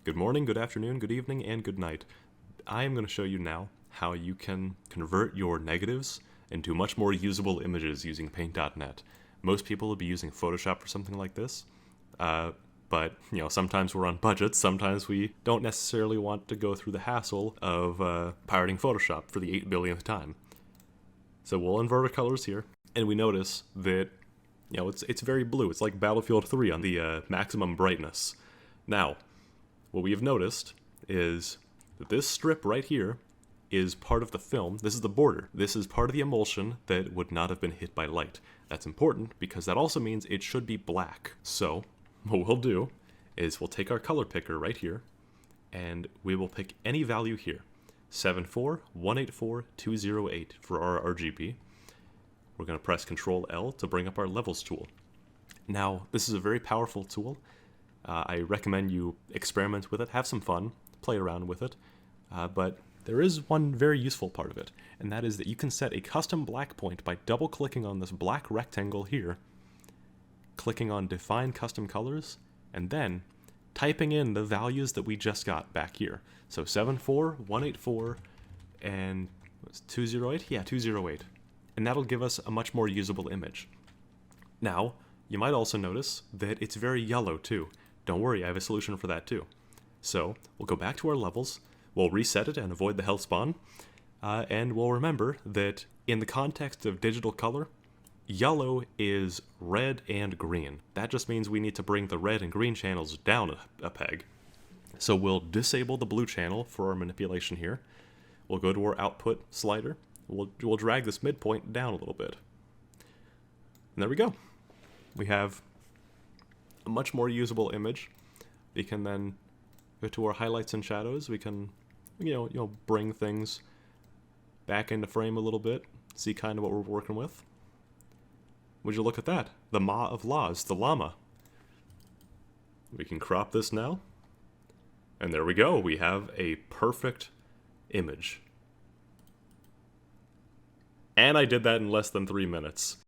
Good morning, good afternoon, good evening, and good night. I am going to show you now how you can convert your negatives into much more usable images using Paint.net. Most people would be using Photoshop for something like this, but sometimes we're on budgets, sometimes we don't necessarily want to go through the hassle of pirating Photoshop for the 8 billionth time. So we'll invert our colors here, and we notice that it's very blue. It's like Battlefield 3 on the maximum brightness. Now, what we have noticed is that this strip right here is part of the film. This is the border. This is part of the emulsion that would not have been hit by light. That's important because that also means it should be black. So what we'll do is we'll take our color picker right here and we will pick any value here. 74184-208 for our RGB. We're going to press Ctrl L to bring up our levels tool. Now, this is a very powerful tool. I recommend you experiment with it, have some fun, play around with it, but there is one very useful part of it, and that is that you can set a custom black point by double-clicking on this black rectangle here, clicking on Define Custom Colors, and then typing in the values that we just got back here. So 74184 and 208? Yeah, 208. And that'll give us a much more usable image. Now, you might also notice that it's very yellow too. Don't worry, I have a solution for that too. So, we'll go back to our levels, we'll reset it and avoid the health spawn, and we'll remember that in the context of digital color, yellow is red and green. That just means we need to bring the red and green channels down a peg. So we'll disable the blue channel for our manipulation here. We'll go to our output slider. We'll drag this midpoint down a little bit. And there we go. We have a much more usable image. We can then go to our highlights and shadows. We can, bring things back into frame a little bit, see kind of what we're working with. Would you look at that? The Ma of Laws, the llama. We can crop this now. And there we go. We have a perfect image. And I did that in less than 3 minutes.